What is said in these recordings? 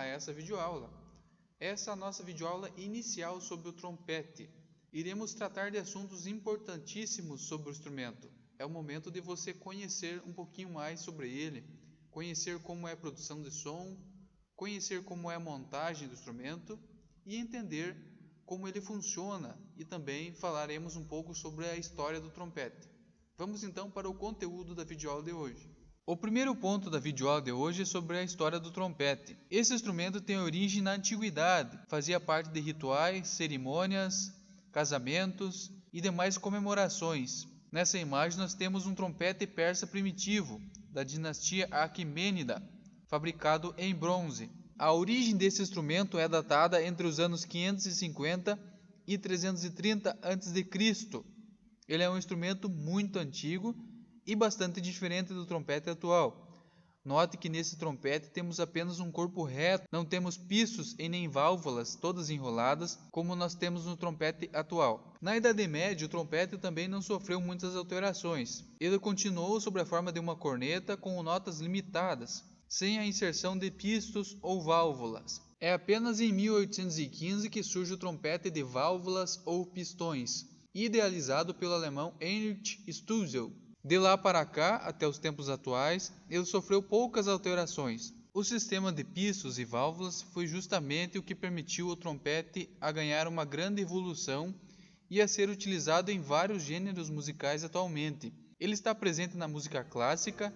a essa videoaula. Essa é a nossa videoaula inicial sobre o trompete. Iremos tratar de assuntos importantíssimos sobre o instrumento. É o momento de você conhecer um pouquinho mais sobre ele, conhecer como é a produção de som, conhecer como é a montagem do instrumento e entender como ele funciona, e também falaremos um pouco sobre a história do trompete. Vamos então para o conteúdo da videoaula de hoje. O primeiro ponto da videoaula de hoje é sobre a história do trompete. Esse instrumento tem origem na antiguidade, fazia parte de rituais, cerimônias, casamentos e demais comemorações. Nessa imagem nós temos um trompete persa primitivo, da dinastia Aquemênida, fabricado em bronze. A origem desse instrumento é datada entre os anos 550 e 330 a.C. Ele é um instrumento muito antigo e bastante diferente do trompete atual. Note que nesse trompete temos apenas um corpo reto, não temos pistos e nem válvulas, todas enroladas, como nós temos no trompete atual. Na Idade Média, o trompete também não sofreu muitas alterações. Ele continuou sob a forma de uma corneta com notas limitadas, sem a inserção de pistos ou válvulas. É apenas em 1815 que surge o trompete de válvulas ou pistões, idealizado pelo alemão Heinrich Stützle. De lá para cá, até os tempos atuais, ele sofreu poucas alterações. O sistema de pistos e válvulas foi justamente o que permitiu ao trompete a ganhar uma grande evolução e a ser utilizado em vários gêneros musicais atualmente. Ele está presente na música clássica,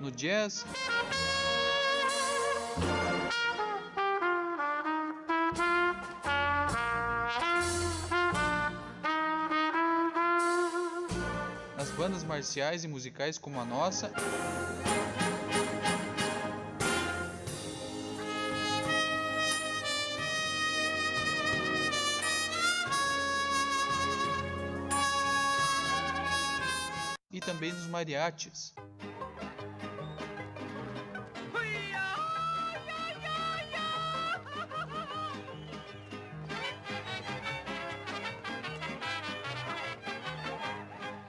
no jazz, nas bandas marciais e musicais como a nossa, e também nos mariachis.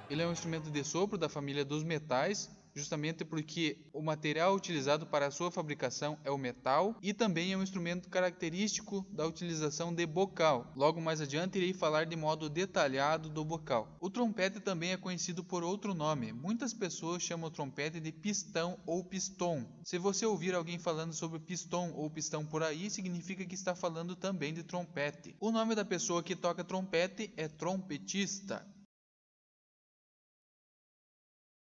Ele é um instrumento de sopro da família dos metais, justamente porque o material utilizado para a sua fabricação é o metal, e também é um instrumento característico da utilização de bocal. Logo mais adiante irei falar de modo detalhado do bocal. O trompete também é conhecido por outro nome. Muitas pessoas chamam o trompete de pistão ou piston. Se você ouvir alguém falando sobre pistão ou pistão por aí, significa que está falando também de trompete. O nome da pessoa que toca trompete é trompetista.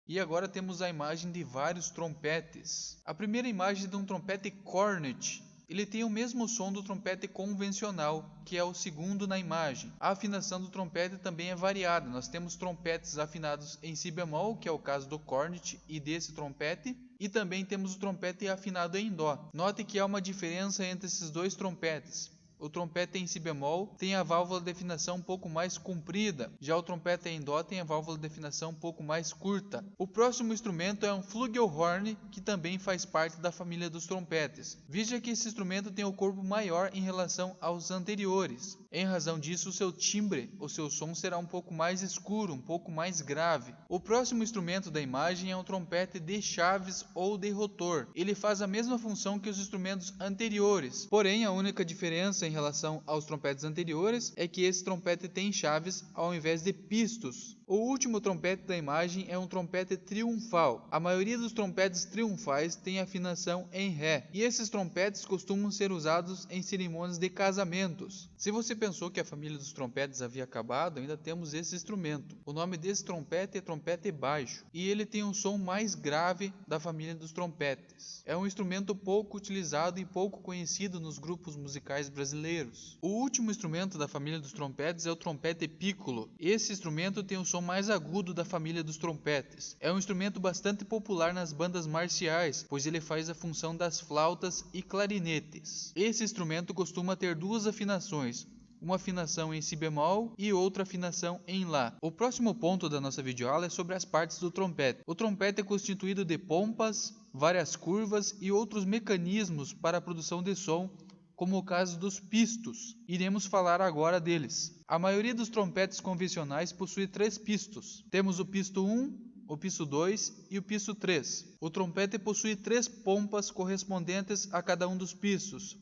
E agora temos a imagem de vários trompetes. A primeira imagem é de um trompete cornet. Ele tem o mesmo som do trompete convencional, que é o segundo na imagem. A afinação do trompete também é variada. Nós temos trompetes afinados em si bemol, que é o caso do cornet e desse trompete, e também temos o trompete afinado em dó. Note que há uma diferença entre esses dois trompetes. O trompete em si bemol tem a válvula de afinação um pouco mais comprida, já o trompete em dó tem a válvula de afinação um pouco mais curta. O próximo instrumento é um flugelhorn, que também faz parte da família dos trompetes. Veja que esse instrumento tem o corpo maior em relação aos anteriores. Em razão disso, o seu timbre, o seu som será um pouco mais escuro, um pouco mais grave. O próximo instrumento da imagem é um trompete de chaves ou de rotor. Ele faz a mesma função que os instrumentos anteriores, porém a única diferença em relação aos trompetes anteriores é que esse trompete tem chaves ao invés de pistos. O último trompete da imagem é um trompete triunfal. A maioria dos trompetes triunfais tem afinação em Ré, e esses trompetes costumam ser usados em cerimônias de casamentos. Se você pensou que a família dos trompetes havia acabado, ainda temos esse instrumento. O nome desse trompete é trompete baixo, e ele tem um som mais grave da família dos trompetes. É um instrumento pouco utilizado e pouco conhecido nos grupos musicais brasileiros. O último instrumento da família dos trompetes é o trompete piccolo. Esse instrumento tem o som mais agudo da família dos trompetes. É um instrumento bastante popular nas bandas marciais, pois ele faz a função das flautas e clarinetes. Esse instrumento costuma ter duas afinações, uma afinação em si bemol e outra afinação em lá. O próximo ponto da nossa videoaula é sobre as partes do trompete. O trompete é constituído de pompas, várias curvas e outros mecanismos para a produção de som, como o caso dos pistos. Iremos falar agora deles. A maioria dos trompetes convencionais possui 3 pistos. Temos o pisto 1, o pisto 2 e o pisto 3. O trompete possui 3 pompas correspondentes a cada um dos pistos.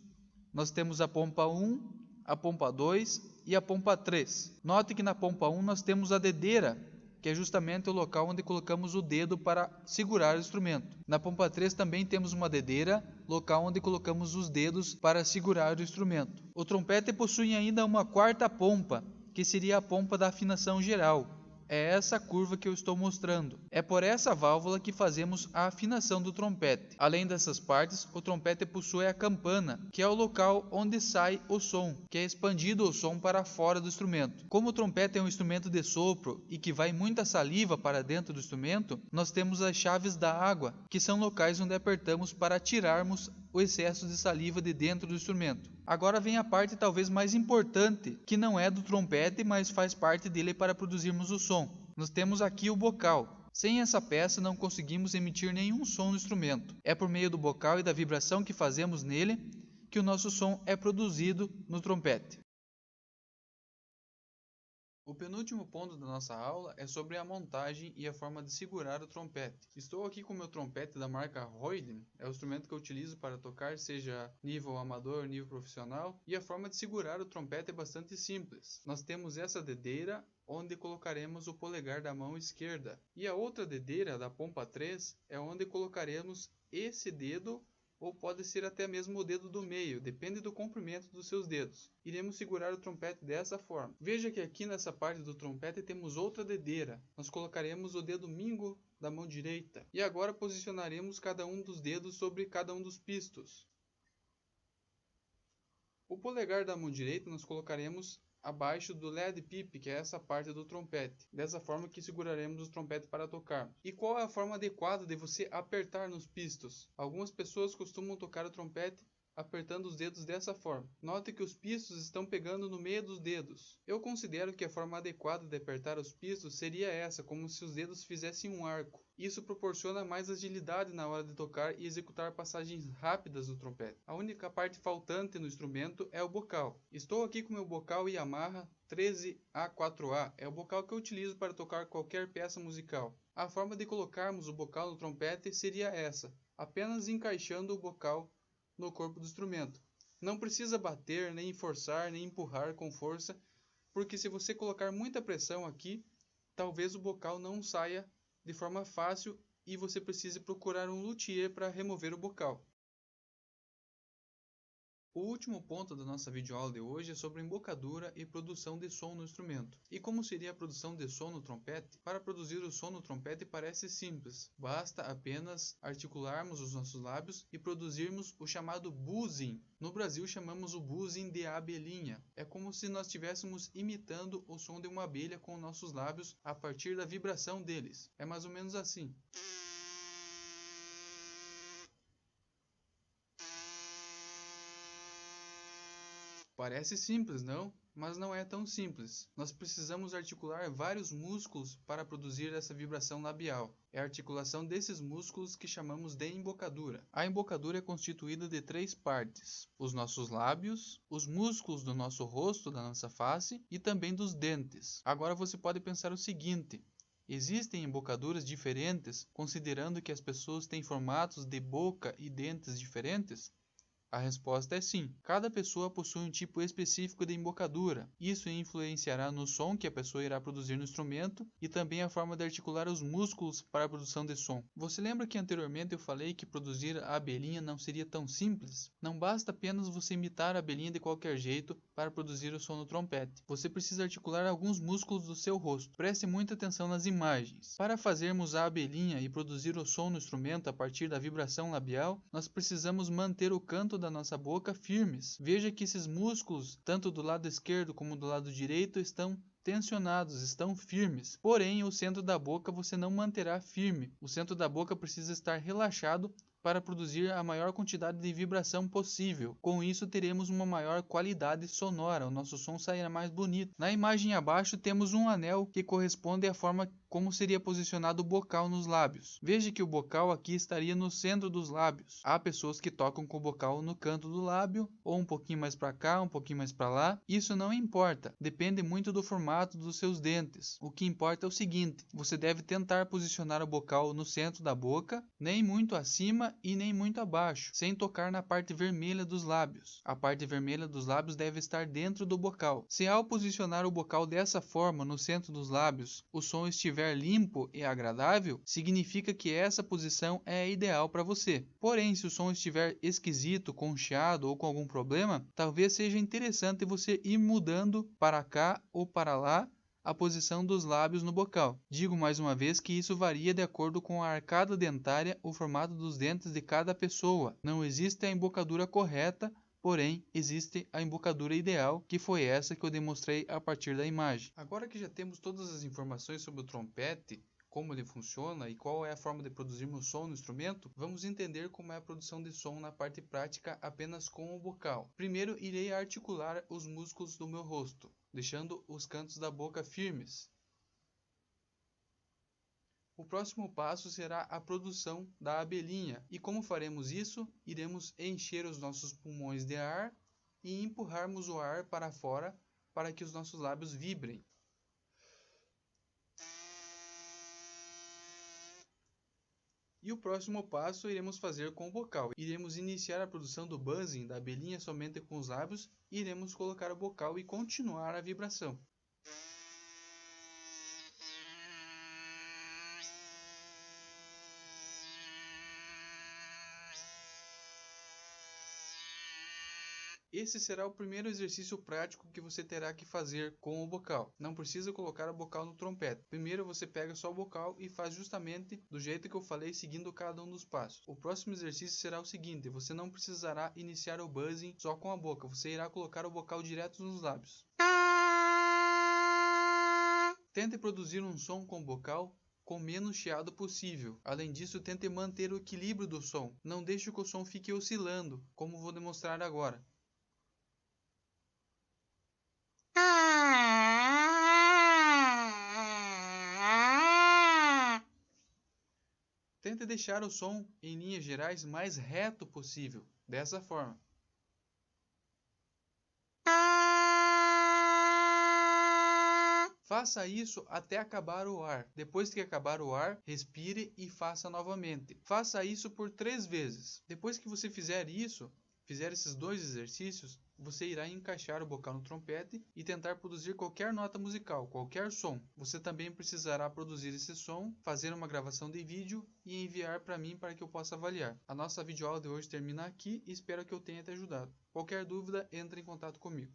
Nós temos a pompa 1, a pompa 2 e a pompa 3. Note que na pompa 1 nós temos a dedeira, que é justamente o local onde colocamos o dedo para segurar o instrumento. Na pompa 3 também temos uma dedeira, local onde colocamos os dedos para segurar o instrumento. O trompete possui ainda uma 4ª pompa, que seria a pompa da afinação geral. É essa curva que eu estou mostrando. É por essa válvula que fazemos a afinação do trompete. Além dessas partes, o trompete possui a campana, que é o local onde sai o som, que é expandido o som para fora do instrumento. Como o trompete é um instrumento de sopro e que vai muita saliva para dentro do instrumento, nós temos as chaves da água, que são locais onde apertamos para tirarmos o excesso de saliva de dentro do instrumento. Agora vem a parte talvez mais importante, que não é do trompete, mas faz parte dele para produzirmos o som. Nós temos aqui o bocal. Sem essa peça não conseguimos emitir nenhum som no instrumento. É por meio do bocal e da vibração que fazemos nele que o nosso som é produzido no trompete. O penúltimo ponto da nossa aula é sobre a montagem e a forma de segurar o trompete. Estou aqui com o meu trompete da marca Royden, é o instrumento que eu utilizo para tocar, seja nível amador, nível profissional, e a forma de segurar o trompete é bastante simples. Nós temos essa dedeira, onde colocaremos o polegar da mão esquerda, e a outra dedeira, da pompa 3, é onde colocaremos esse dedo, ou pode ser até mesmo o dedo do meio, depende do comprimento dos seus dedos. Iremos segurar o trompete dessa forma. Veja que aqui nessa parte do trompete temos outra dedeira. Nós colocaremos o dedo mínimo da mão direita. E agora posicionaremos cada um dos dedos sobre cada um dos pistos. O polegar da mão direita nós colocaremos abaixo do lead pipe, que é essa parte do trompete. Dessa forma que seguraremos o trompete para tocar. E qual é a forma adequada de você apertar nos pistos? Algumas pessoas costumam tocar o trompete apertando os dedos dessa forma. Note que os pistos estão pegando no meio dos dedos. Eu considero que a forma adequada de apertar os pistos seria essa, como se os dedos fizessem um arco. Isso proporciona mais agilidade na hora de tocar e executar passagens rápidas do trompete. A única parte faltante no instrumento é o bocal. Estou aqui com meu bocal Yamaha 13A4A, é o bocal que eu utilizo para tocar qualquer peça musical. A forma de colocarmos o bocal no trompete seria essa, apenas encaixando o bocal no corpo do instrumento. Não precisa bater, nem forçar, nem empurrar com força, porque se você colocar muita pressão aqui, talvez o bocal não saia de forma fácil e você precise procurar um luthier para remover o bocal. O último ponto da nossa videoaula de hoje é sobre embocadura e produção de som no instrumento. E como seria a produção de som no trompete? Para produzir o som no trompete parece simples, basta apenas articularmos os nossos lábios e produzirmos o chamado buzzing. No Brasil chamamos o buzzing de abelhinha. É como se nós estivéssemos imitando o som de uma abelha com nossos lábios a partir da vibração deles. É mais ou menos assim. Parece simples, não? Mas não é tão simples. Nós precisamos articular vários músculos para produzir essa vibração labial. É a articulação desses músculos que chamamos de embocadura. A embocadura é constituída de 3 partes: os nossos lábios, os músculos do nosso rosto, da nossa face e também dos dentes. Agora você pode pensar o seguinte: existem embocaduras diferentes, considerando que as pessoas têm formatos de boca e dentes diferentes? A resposta é sim. Cada pessoa possui um tipo específico de embocadura. Isso influenciará no som que a pessoa irá produzir no instrumento e também a forma de articular os músculos para a produção de som. Você lembra que anteriormente eu falei que produzir a abelhinha não seria tão simples? Não basta apenas você imitar a abelhinha de qualquer jeito para produzir o som no trompete. Você precisa articular alguns músculos do seu rosto. Preste muita atenção nas imagens. Para fazermos a abelhinha e produzir o som no instrumento a partir da vibração labial, nós precisamos manter o canto da nossa boca firmes. Veja que esses músculos, tanto do lado esquerdo como do lado direito, estão tensionados, estão firmes. Porém, o centro da boca você não manterá firme. O centro da boca precisa estar relaxado para produzir a maior quantidade de vibração possível. Com isso, teremos uma maior qualidade sonora, o nosso som sairá mais bonito. Na imagem abaixo temos um anel que corresponde à forma como seria posicionado o bocal nos lábios. Veja que o bocal aqui estaria no centro dos lábios. Há pessoas que tocam com o bocal no canto do lábio, ou um pouquinho mais para cá, um pouquinho mais para lá. Isso não importa, depende muito do formato dos seus dentes. O que importa é o seguinte: você deve tentar posicionar o bocal no centro da boca, nem muito acima e nem muito abaixo, sem tocar na parte vermelha dos lábios. A parte vermelha dos lábios deve estar dentro do bocal. Se ao posicionar o bocal dessa forma no centro dos lábios, o som estiver limpo e agradável, significa que essa posição é a ideal para você. Porém, se o som estiver esquisito, com chiado ou com algum problema, talvez seja interessante você ir mudando para cá ou para lá a posição dos lábios no bocal. Digo mais uma vez que isso varia de acordo com a arcada dentária, o formato dos dentes de cada pessoa. Não existe a embocadura correta, porém, existe a embocadura ideal, que foi essa que eu demonstrei a partir da imagem. Agora que já temos todas as informações sobre o trompete, como ele funciona e qual é a forma de produzirmos som no instrumento, vamos entender como é a produção de som na parte prática apenas com o bocal. Primeiro, irei articular os músculos do meu rosto, deixando os cantos da boca firmes. O próximo passo será a produção da abelhinha. E como faremos isso? Iremos encher os nossos pulmões de ar e empurrarmos o ar para fora para que os nossos lábios vibrem. E o próximo passo iremos fazer com o bocal. Iremos iniciar a produção do buzzing da abelhinha somente com os lábios e iremos colocar o bocal e continuar a vibração. Esse será o primeiro exercício prático que você terá que fazer com o bocal. Não precisa colocar o bocal no trompete. Primeiro você pega só o bocal e faz justamente do jeito que eu falei, seguindo cada um dos passos. O próximo exercício será o seguinte: você não precisará iniciar o buzzing só com a boca. Você irá colocar o bocal direto nos lábios. Tente produzir um som com o bocal com menos chiado possível. Além disso, tente manter o equilíbrio do som. Não deixe que o som fique oscilando, como vou demonstrar agora. Tente deixar o som, em linhas gerais, mais reto possível, dessa forma. Faça isso até acabar o ar. Depois que acabar o ar, respire e faça novamente. Faça isso por 3 vezes. Depois que você fizer esses 2 exercícios, você irá encaixar o bocal no trompete e tentar produzir qualquer nota musical, qualquer som. Você também precisará produzir esse som, fazer uma gravação de vídeo e enviar para mim para que eu possa avaliar. A nossa videoaula de hoje termina aqui e espero que eu tenha te ajudado. Qualquer dúvida, entre em contato comigo.